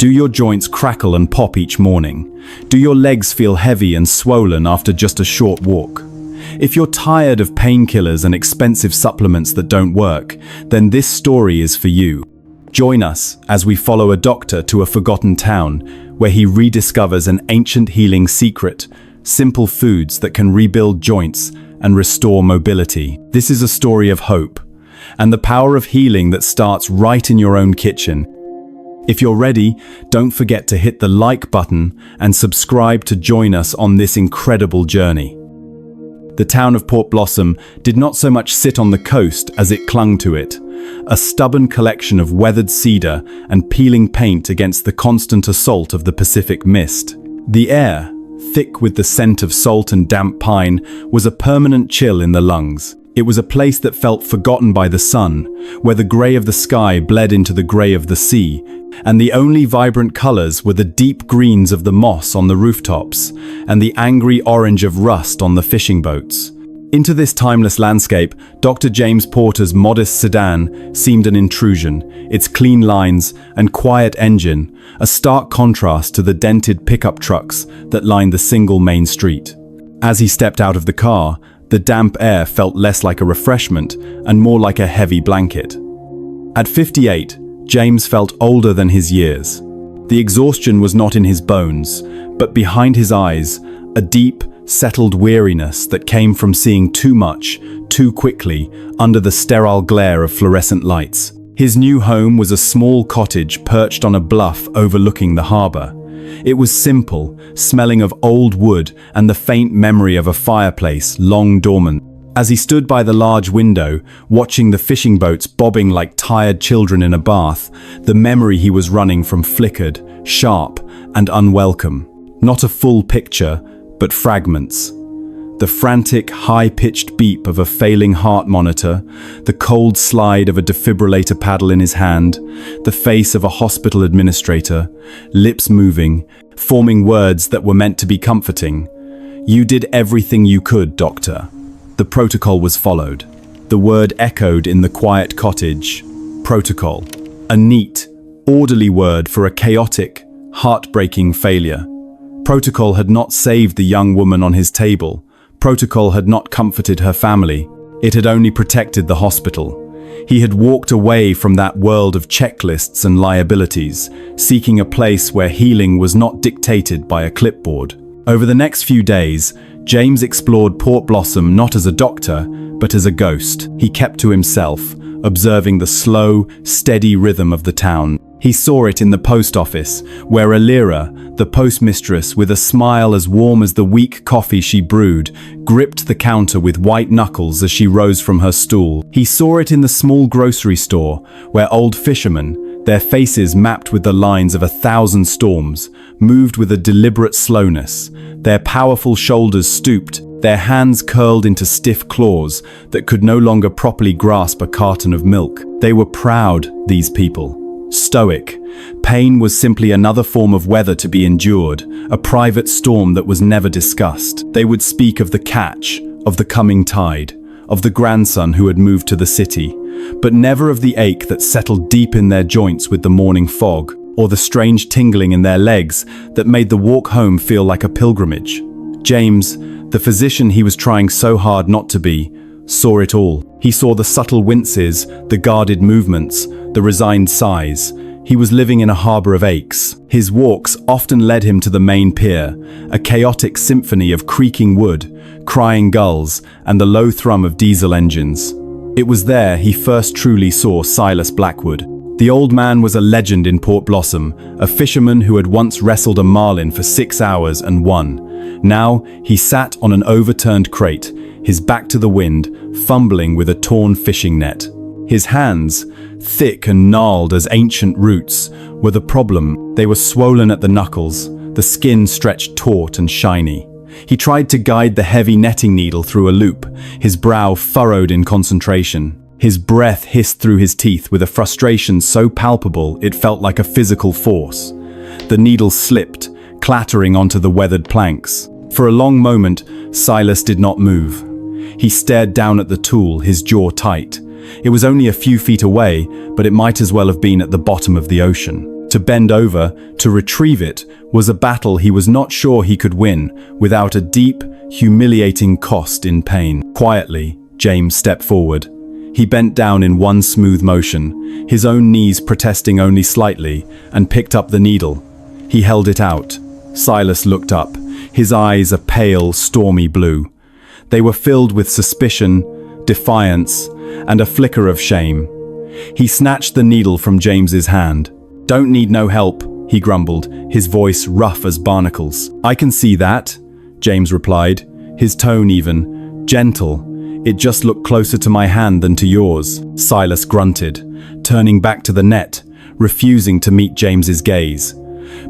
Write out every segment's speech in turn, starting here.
Do your joints crackle and pop each morning? Do your legs feel heavy and swollen after just a short walk? If you're tired of painkillers and expensive supplements that don't work, then this story is for you. Join us as we follow a doctor to a forgotten town where he rediscovers an ancient healing secret: simple foods that can rebuild joints and restore mobility. This is a story of hope and the power of healing that starts right in your own kitchen. If you're ready, don't forget to hit the like button and subscribe to join us on this incredible journey. The town of Port Blossom did not so much sit on the coast as it clung to it, a stubborn collection of weathered cedar and peeling paint against the constant assault of the Pacific mist. The air, thick with the scent of salt and damp pine, was a permanent chill in the lungs. It was a place that felt forgotten by the sun, where the grey of the sky bled into the grey of the sea, and the only vibrant colours were the deep greens of the moss on the rooftops and the angry orange of rust on the fishing boats. Into this timeless landscape, Dr. James Porter's modest sedan seemed an intrusion, its clean lines and quiet engine a stark contrast to the dented pickup trucks that lined the single main street. As he stepped out of the car, the damp air felt less like a refreshment and more like a heavy blanket. At 58, James felt older than his years. The exhaustion was not in his bones, but behind his eyes, a deep, settled weariness that came from seeing too much, too quickly, under the sterile glare of fluorescent lights. His new home was a small cottage perched on a bluff overlooking the harbour. It was simple, smelling of old wood and the faint memory of a fireplace long dormant. As he stood by the large window, watching the fishing boats bobbing like tired children in a bath, the memory he was running from flickered, sharp, and unwelcome. Not a full picture, but fragments. The frantic, high-pitched beep of a failing heart monitor, the cold slide of a defibrillator paddle in his hand, the face of a hospital administrator, lips moving, forming words that were meant to be comforting. "You did everything you could, doctor." The protocol was followed. The word echoed in the quiet cottage. Protocol. A neat, orderly word for a chaotic, heartbreaking failure. Protocol had not saved the young woman on his table. Protocol had not comforted her family. It had only protected the hospital. He had walked away from that world of checklists and liabilities, seeking a place where healing was not dictated by a clipboard. Over the next few days, James explored Port Blossom not as a doctor, but as a ghost. He kept to himself, observing the slow, steady rhythm of the town. He saw it in the post office, where Alira, the postmistress, with a smile as warm as the weak coffee she brewed, gripped the counter with white knuckles as she rose from her stool. He saw it in the small grocery store, where old fishermen, their faces mapped with the lines of 1,000 storms, moved with a deliberate slowness. Their powerful shoulders stooped, their hands curled into stiff claws that could no longer properly grasp a carton of milk. They were proud, these people. Stoic. Pain was simply another form of weather to be endured, a private storm that was never discussed. They would speak of the catch, of the coming tide, of the grandson who had moved to the city, but never of the ache that settled deep in their joints with the morning fog, or the strange tingling in their legs that made the walk home feel like a pilgrimage. James, the physician he was trying so hard not to be, saw it all. He saw the subtle winces, the guarded movements, the resigned sighs. He was living in a harbour of aches. His walks often led him to the main pier, a chaotic symphony of creaking wood, crying gulls, and the low thrum of diesel engines. It was there he first truly saw Silas Blackwood. The old man was a legend in Port Blossom, a fisherman who had once wrestled a marlin for 6 hours and won. Now he sat on an overturned crate, his back to the wind, fumbling with a torn fishing net. His hands, thick and gnarled as ancient roots, were the problem. They were swollen at the knuckles, the skin stretched taut and shiny. He tried to guide the heavy netting needle through a loop, his brow furrowed in concentration. His breath hissed through his teeth with a frustration so palpable it felt like a physical force. The needle slipped, clattering onto the weathered planks. For a long moment, Silas did not move. He stared down at the tool, his jaw tight. It was only a few feet away, but it might as well have been at the bottom of the ocean. To bend over, to retrieve it, was a battle he was not sure he could win without a deep, humiliating cost in pain. Quietly, James stepped forward. He bent down in one smooth motion, his own knees protesting only slightly, and picked up the needle. He held it out. Silas looked up, his eyes a pale, stormy blue. They were filled with suspicion, defiance, and a flicker of shame. He snatched the needle from James's hand. "Don't need no help," he grumbled, his voice rough as barnacles. "I can see that," James replied, his tone even, gentle. "It just looked closer to my hand than to yours." Silas grunted, turning back to the net, refusing to meet James's gaze.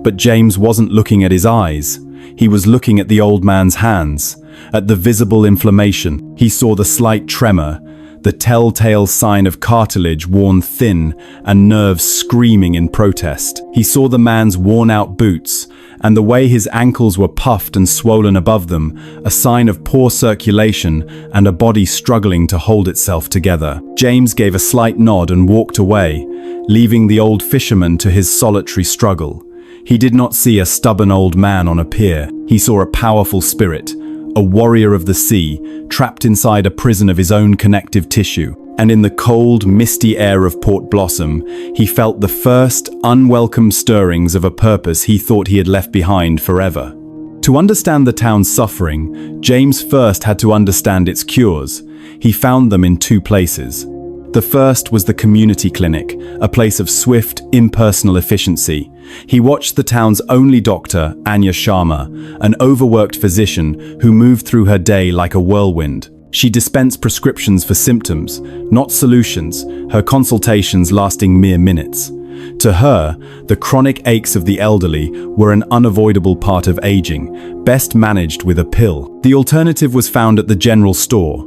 But James wasn't looking at his eyes. He was looking at the old man's hands, at the visible inflammation. He saw the slight tremor, the telltale sign of cartilage worn thin and nerves screaming in protest. He saw the man's worn-out boots, and the way his ankles were puffed and swollen above them, a sign of poor circulation and a body struggling to hold itself together. James gave a slight nod and walked away, leaving the old fisherman to his solitary struggle. He did not see a stubborn old man on a pier. He saw a powerful spirit, a warrior of the sea, trapped inside a prison of his own connective tissue. And in the cold, misty air of Port Blossom, he felt the first, unwelcome stirrings of a purpose he thought he had left behind forever. To understand the town's suffering, James first had to understand its cures. He found them in two places. The first was the community clinic, a place of swift, impersonal efficiency. He watched the town's only doctor, Anya Sharma, an overworked physician who moved through her day like a whirlwind. She dispensed prescriptions for symptoms, not solutions, her consultations lasting mere minutes. To her, the chronic aches of the elderly were an unavoidable part of aging, best managed with a pill. The alternative was found at the general store.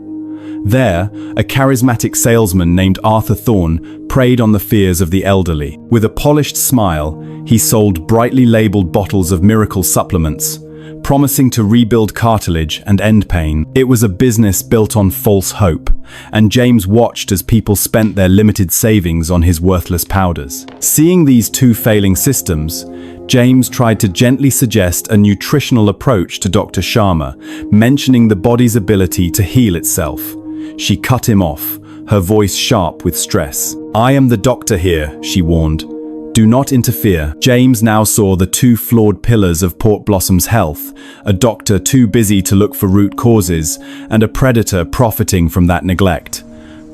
There, a charismatic salesman named Arthur Thorne preyed on the fears of the elderly. With a polished smile, he sold brightly labeled bottles of miracle supplements, promising to rebuild cartilage and end pain. It was a business built on false hope, and James watched as people spent their limited savings on his worthless powders. Seeing these two failing systems, James tried to gently suggest a nutritional approach to Dr. Sharma, mentioning the body's ability to heal itself. She cut him off, her voice sharp with stress. "I am the doctor here," she warned. "Do not interfere." James now saw the two flawed pillars of Port Blossom's health, a doctor too busy to look for root causes, and a predator profiting from that neglect.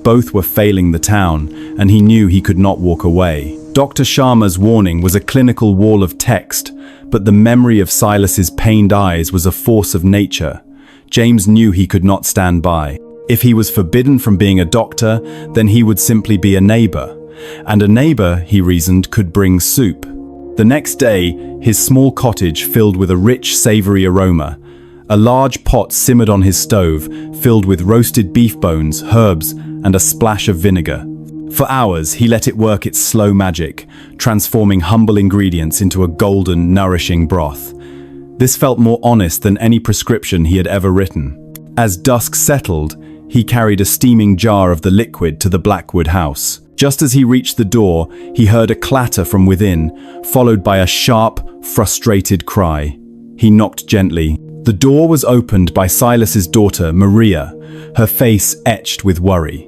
Both were failing the town, and he knew he could not walk away. Dr. Sharma's warning was a clinical wall of text, but the memory of Silas's pained eyes was a force of nature. James knew he could not stand by. If he was forbidden from being a doctor, then he would simply be a neighbor. And a neighbor, he reasoned, could bring soup. The next day, his small cottage filled with a rich, savory aroma. A large pot simmered on his stove, filled with roasted beef bones, herbs, and a splash of vinegar. For hours, he let it work its slow magic, transforming humble ingredients into a golden, nourishing broth. This felt more honest than any prescription he had ever written. As dusk settled, he carried a steaming jar of the liquid to the Blackwood house. Just as he reached the door, he heard a clatter from within, followed by a sharp, frustrated cry. He knocked gently. The door was opened by Silas's daughter, Maria, her face etched with worry.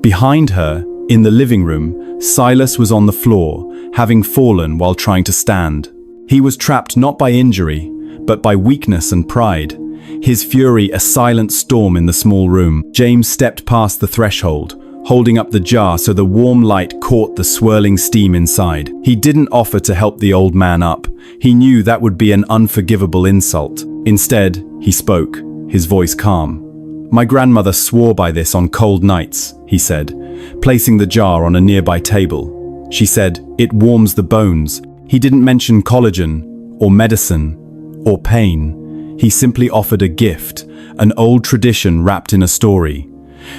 Behind her, in the living room, Silas was on the floor, having fallen while trying to stand. He was trapped not by injury, but by weakness and pride. His fury a silent storm in the small room. James stepped past the threshold, holding up the jar so the warm light caught the swirling steam inside. He didn't offer to help the old man up. He knew that would be an unforgivable insult. Instead, he spoke, his voice calm. "My grandmother swore by this on cold nights," he said, placing the jar on a nearby table. She said, "It warms the bones." He didn't mention collagen, or medicine, or pain. He simply offered a gift, an old tradition wrapped in a story.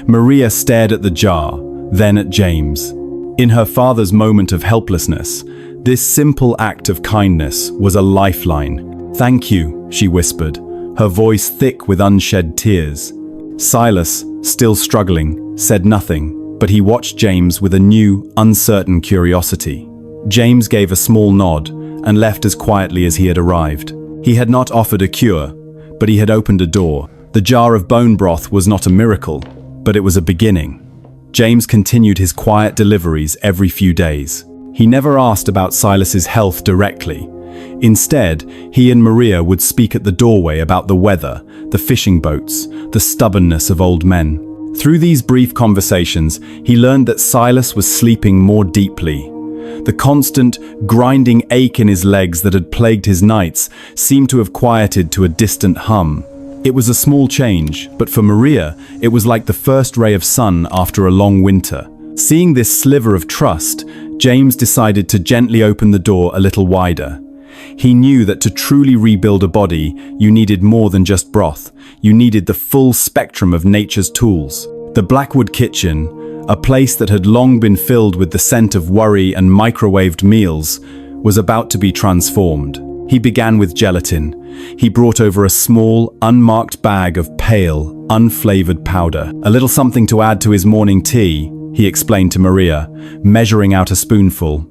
Maria stared at the jar, then at James. In her father's moment of helplessness, this simple act of kindness was a lifeline. "Thank you," she whispered, her voice thick with unshed tears. Silas, still struggling, said nothing, but he watched James with a new, uncertain curiosity. James gave a small nod and left as quietly as he had arrived. He had not offered a cure, but he had opened a door. The jar of bone broth was not a miracle, but it was a beginning. James continued his quiet deliveries every few days. He never asked about Silas's health directly. Instead, he and Maria would speak at the doorway about the weather, the fishing boats, the stubbornness of old men. Through these brief conversations, he learned that Silas was sleeping more deeply. The constant, grinding ache in his legs that had plagued his nights seemed to have quieted to a distant hum. It was a small change, but for Maria, it was like the first ray of sun after a long winter. Seeing this sliver of trust, James decided to gently open the door a little wider. He knew that to truly rebuild a body, you needed more than just broth. You needed the full spectrum of nature's tools. The Blackwood kitchen, a place that had long been filled with the scent of worry and microwaved meals, was about to be transformed. He began with gelatin. He brought over a small, unmarked bag of pale, unflavored powder. A little something to add to his morning tea, he explained to Maria, measuring out a spoonful.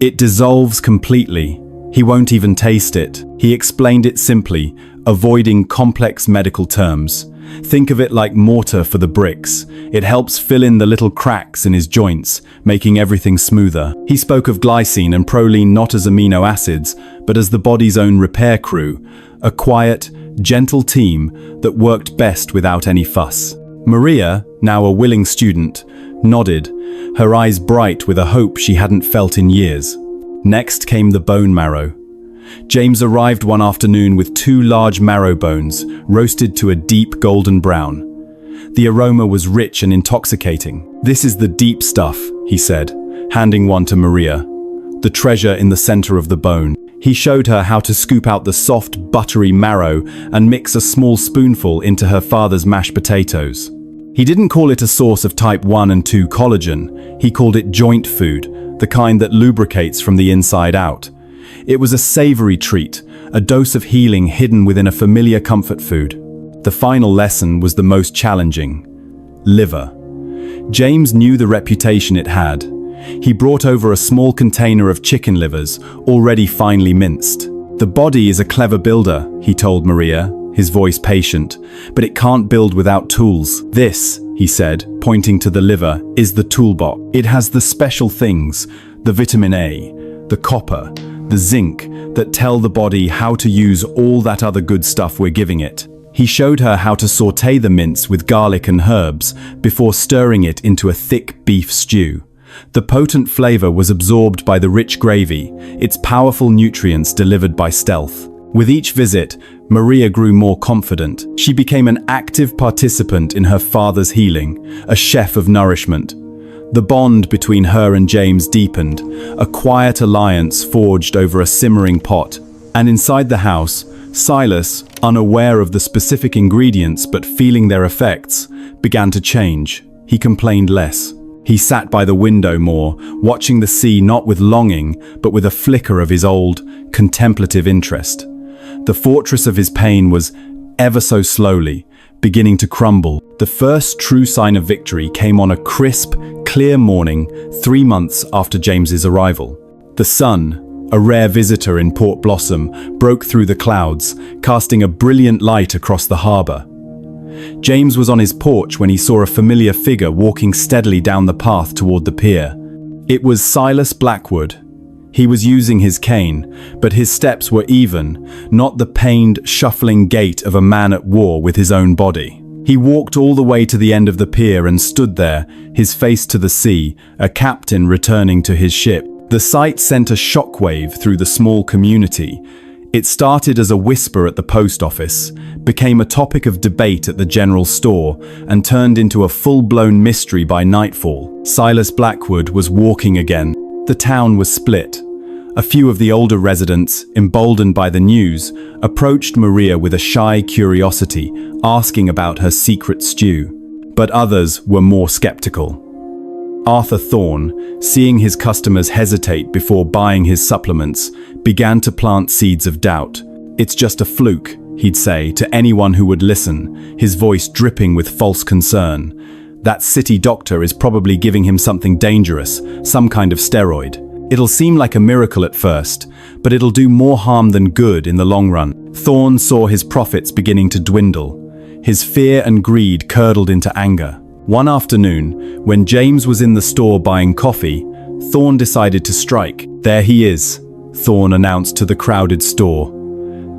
It dissolves completely. He won't even taste it. He explained it simply, avoiding complex medical terms. Think of it like mortar for the bricks. It helps fill in the little cracks in his joints, making everything smoother. He spoke of glycine and proline not as amino acids, but as the body's own repair crew, a quiet, gentle team that worked best without any fuss. Maria, now a willing student, nodded, her eyes bright with a hope she hadn't felt in years. Next came the bone marrow. James arrived one afternoon with 2 large marrow bones, roasted to a deep golden brown. The aroma was rich and intoxicating. "This is the deep stuff," he said, handing one to Maria, the treasure in the center of the bone. He showed her how to scoop out the soft, buttery marrow and mix a small spoonful into her father's mashed potatoes. He didn't call it a source of type 1 and 2 collagen. He called it joint food, the kind that lubricates from the inside out. It was a savory treat, a dose of healing hidden within a familiar comfort food. The final lesson was the most challenging: liver. James knew the reputation it had. He brought over a small container of chicken livers, already finely minced. "The body is a clever builder," he told Maria, his voice patient, "but it can't build without tools. This," he said, pointing to the liver, "is the toolbox. It has the special things, the vitamin A, the copper, the zinc, that tell the body how to use all that other good stuff we're giving it." He showed her how to saute the mince with garlic and herbs before stirring it into a thick beef stew. The potent flavor was absorbed by the rich gravy, its powerful nutrients delivered by stealth. With each visit, Maria grew more confident. She became an active participant in her father's healing, a chef of nourishment. The bond between her and James deepened, a quiet alliance forged over a simmering pot. And inside the house, Silas, unaware of the specific ingredients but feeling their effects, began to change. He complained less. He sat by the window more, watching the sea not with longing, but with a flicker of his old, contemplative interest. The fortress of his pain was, ever so slowly, beginning to crumble. The first true sign of victory came on a crisp, clear morning 3 months after James's arrival. The sun, a rare visitor in Port Blossom, broke through the clouds, casting a brilliant light across the harbor. James was on his porch when he saw a familiar figure walking steadily down the path toward the pier. It was Silas Blackwood. He was using his cane, but his steps were even, not the pained, shuffling gait of a man at war with his own body. He walked all the way to the end of the pier and stood there, his face to the sea, a captain returning to his ship. The sight sent a shockwave through the small community. It started as a whisper at the post office, became a topic of debate at the general store, and turned into a full-blown mystery by nightfall. Silas Blackwood was walking again. The town was split. A few of the older residents, emboldened by the news, approached Maria with a shy curiosity, asking about her secret stew. But others were more skeptical. Arthur Thorne, seeing his customers hesitate before buying his supplements, began to plant seeds of doubt. "It's just a fluke," he'd say to anyone who would listen, his voice dripping with false concern. "That city doctor is probably giving him something dangerous, some kind of steroid." It'll seem like a miracle at first, but it'll do more harm than good in the long run. Thorne saw his profits beginning to dwindle. His fear and greed curdled into anger. One afternoon, when James was in the store buying coffee, Thorne decided to strike. "There he is," Thorne announced to the crowded store.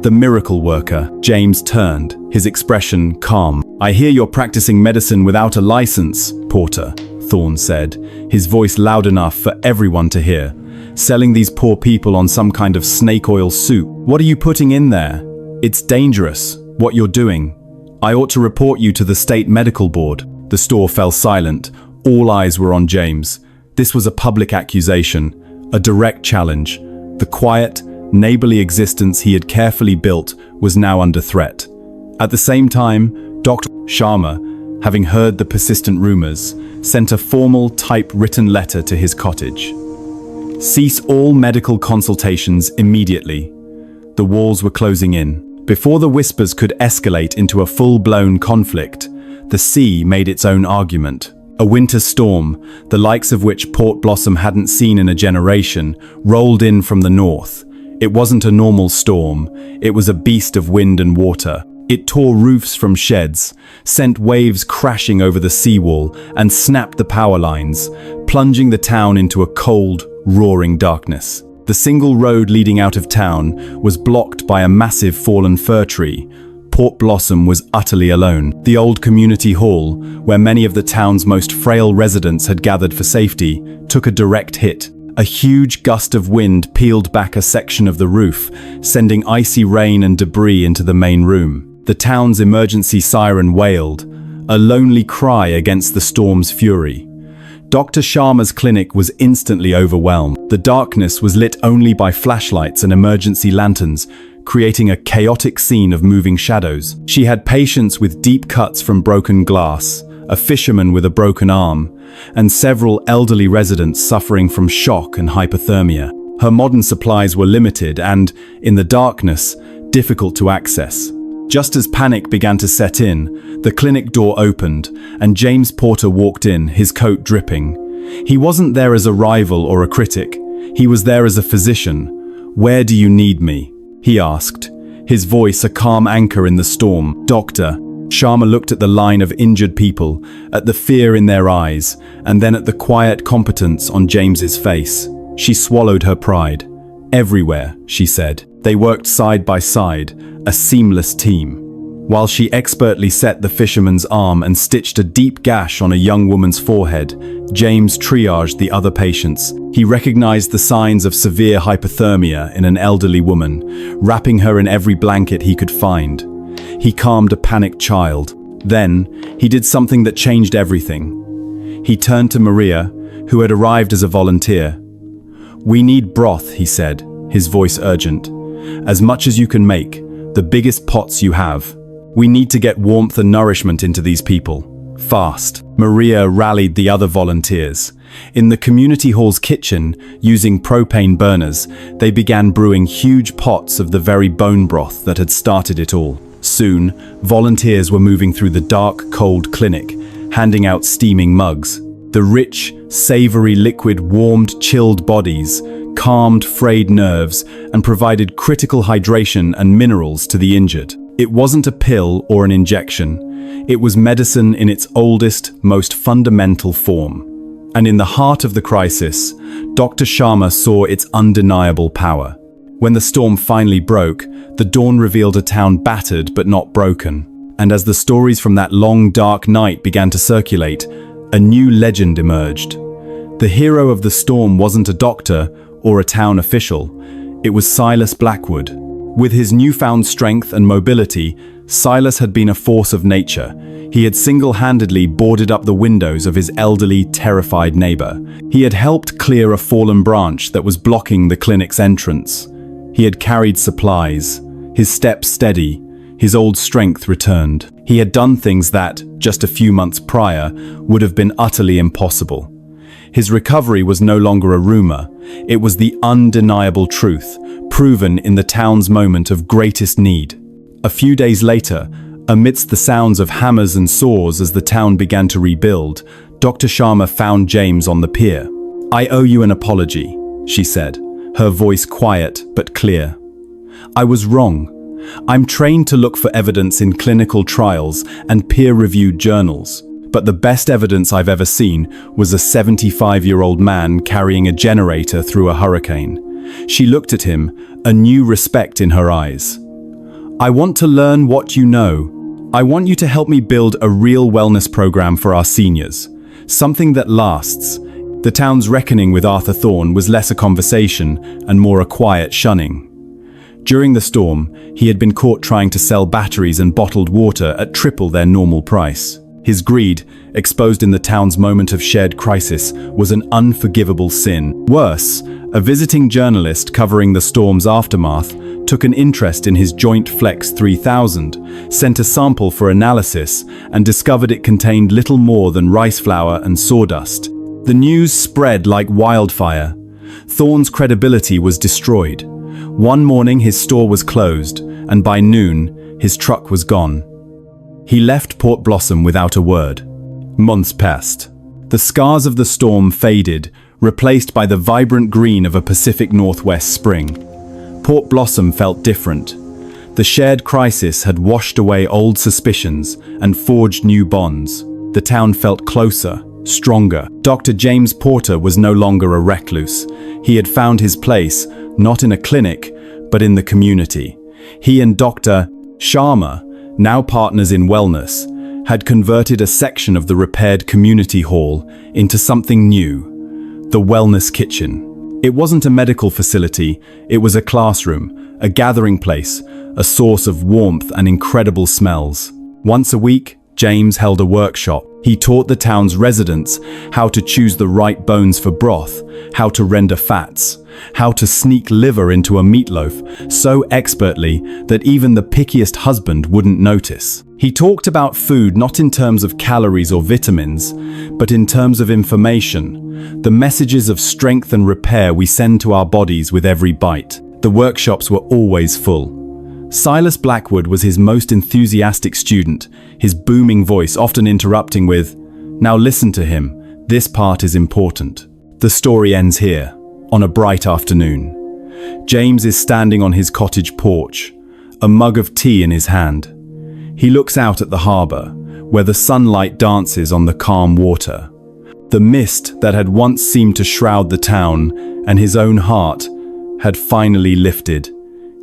"The miracle worker." James turned, his expression calm. "I hear you're practicing medicine without a license, Porter," Thorne said, his voice loud enough for everyone to hear. "Selling these poor people on some kind of snake oil soup. What are you putting in there? It's dangerous, what you're doing. I ought to report you to the state medical board." The store fell silent. All eyes were on James. This was a public accusation, a direct challenge. The quiet, neighborly existence he had carefully built was now under threat. At the same time, Dr. Sharma, having heard the persistent rumors, sent a formal typewritten letter to his cottage. "Cease all medical consultations immediately." The walls were closing in. Before the whispers could escalate into a full-blown conflict, the sea made its own argument. A winter storm, the likes of which Port Blossom hadn't seen in a generation, rolled in from the north. It wasn't a normal storm, it was a beast of wind and water. It tore roofs from sheds, sent waves crashing over the seawall, and snapped the power lines, plunging the town into a cold, roaring darkness. The single road leading out of town was blocked by a massive fallen fir tree. Port Blossom was utterly alone. The old community hall, where many of the town's most frail residents had gathered for safety, took a direct hit. A huge gust of wind peeled back a section of the roof, sending icy rain and debris into the main room. The town's emergency siren wailed, a lonely cry against the storm's fury. Dr. Sharma's clinic was instantly overwhelmed. The darkness was lit only by flashlights and emergency lanterns, creating a chaotic scene of moving shadows. She had patients with deep cuts from broken glass, a fisherman with a broken arm, and several elderly residents suffering from shock and hypothermia. Her modern supplies were limited and, in the darkness, difficult to access. Just as panic began to set in, the clinic door opened, and James Porter walked in, his coat dripping. He wasn't there as a rival or a critic. He was there as a physician. "Where do you need me?" he asked, his voice a calm anchor in the storm. "Doctor." Sharma looked at the line of injured people, at the fear in their eyes, and then at the quiet competence on James's face. She swallowed her pride. "Everywhere," she said. They worked side by side, a seamless team. While she expertly set the fisherman's arm and stitched a deep gash on a young woman's forehead, James triaged the other patients. He recognized the signs of severe hypothermia in an elderly woman, wrapping her in every blanket he could find. He calmed a panicked child. Then, he did something that changed everything. He turned to Maria, who had arrived as a volunteer. "We need broth," he said, his voice urgent. "As much as you can make, the biggest pots you have. We need to get warmth and nourishment into these people. Fast." Maria rallied the other volunteers. In the community hall's kitchen, using propane burners, they began brewing huge pots of the very bone broth that had started it all. Soon, volunteers were moving through the dark, cold clinic, handing out steaming mugs. The rich, savory liquid warmed chilled bodies, calmed frayed nerves, and provided critical hydration and minerals to the injured. It wasn't a pill or an injection. It was medicine in its oldest, most fundamental form. And in the heart of the crisis, Dr. Sharma saw its undeniable power. When the storm finally broke, the dawn revealed a town battered but not broken. And as the stories from that long, dark night began to circulate, a new legend emerged. The hero of the storm wasn't a doctor or a town official. It was Silas Blackwood. With his newfound strength and mobility, Silas had been a force of nature. He had single-handedly boarded up the windows of his elderly, terrified neighbor. He had helped clear a fallen branch that was blocking the clinic's entrance. He had carried supplies, his steps steady, his old strength returned. He had done things that, just a few months prior, would have been utterly impossible. His recovery was no longer a rumor. It was the undeniable truth, proven in the town's moment of greatest need. A few days later, amidst the sounds of hammers and saws as the town began to rebuild, Dr. Sharma found James on the pier. "I owe you an apology," she said, her voice quiet but clear. I was wrong. I'm trained to look for evidence in clinical trials and peer-reviewed journals, but the best evidence I've ever seen was a 75-year-old man carrying a generator through a hurricane. She looked at him, a new respect in her eyes. I want to learn what you know. I want you to help me build a real wellness program for our seniors, something that lasts. The town's reckoning with Arthur Thorne was less a conversation and more a quiet shunning. During the storm, he had been caught trying to sell batteries and bottled water at triple their normal price. His greed, exposed in the town's moment of shared crisis, was an unforgivable sin. Worse, a visiting journalist covering the storm's aftermath took an interest in his Joint Flex 3000, sent a sample for analysis, and discovered it contained little more than rice flour and sawdust. The news spread like wildfire. Thorne's credibility was destroyed. One morning his store was closed, and by noon, his truck was gone. He left Port Blossom without a word. Months passed. The scars of the storm faded, replaced by the vibrant green of a Pacific Northwest spring. Port Blossom felt different. The shared crisis had washed away old suspicions and forged new bonds. The town felt closer, stronger. Dr. James Porter was no longer a recluse. He had found his place, not in a clinic, but in the community. He and Dr. Sharma, now partners in wellness, had converted a section of the repaired community hall into something new, the Wellness Kitchen. It wasn't a medical facility, it was a classroom, a gathering place, a source of warmth and incredible smells. Once a week, James held a workshop. He taught the town's residents how to choose the right bones for broth, how to render fats, how to sneak liver into a meatloaf so expertly that even the pickiest husband wouldn't notice. He talked about food not in terms of calories or vitamins, but in terms of information, the messages of strength and repair we send to our bodies with every bite. The workshops were always full. Silas Blackwood was his most enthusiastic student, his booming voice often interrupting with, "Now listen to him, this part is important." The story ends here, on a bright afternoon. James is standing on his cottage porch, a mug of tea in his hand. He looks out at the harbour, where the sunlight dances on the calm water. The mist that had once seemed to shroud the town and his own heart had finally lifted.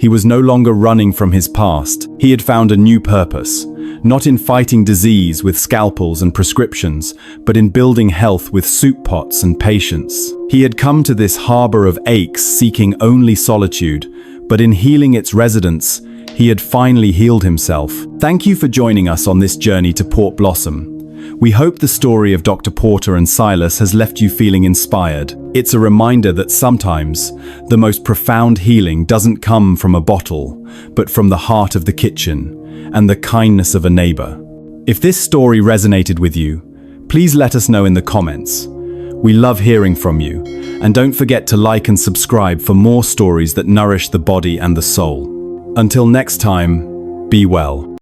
He was no longer running from his past. He had found a new purpose, not in fighting disease with scalpels and prescriptions, but in building health with soup pots and patience. He had come to this harbor of aches seeking only solitude, but in healing its residents, he had finally healed himself. Thank you for joining us on this journey to Port Blossom. We hope the story of Dr. Porter and Silas has left you feeling inspired. It's a reminder that sometimes the most profound healing doesn't come from a bottle, but from the heart of the kitchen and the kindness of a neighbor. If this story resonated with you, please let us know in the comments. We love hearing from you, and don't forget to like and subscribe for more stories that nourish the body and the soul. Until next time, be well.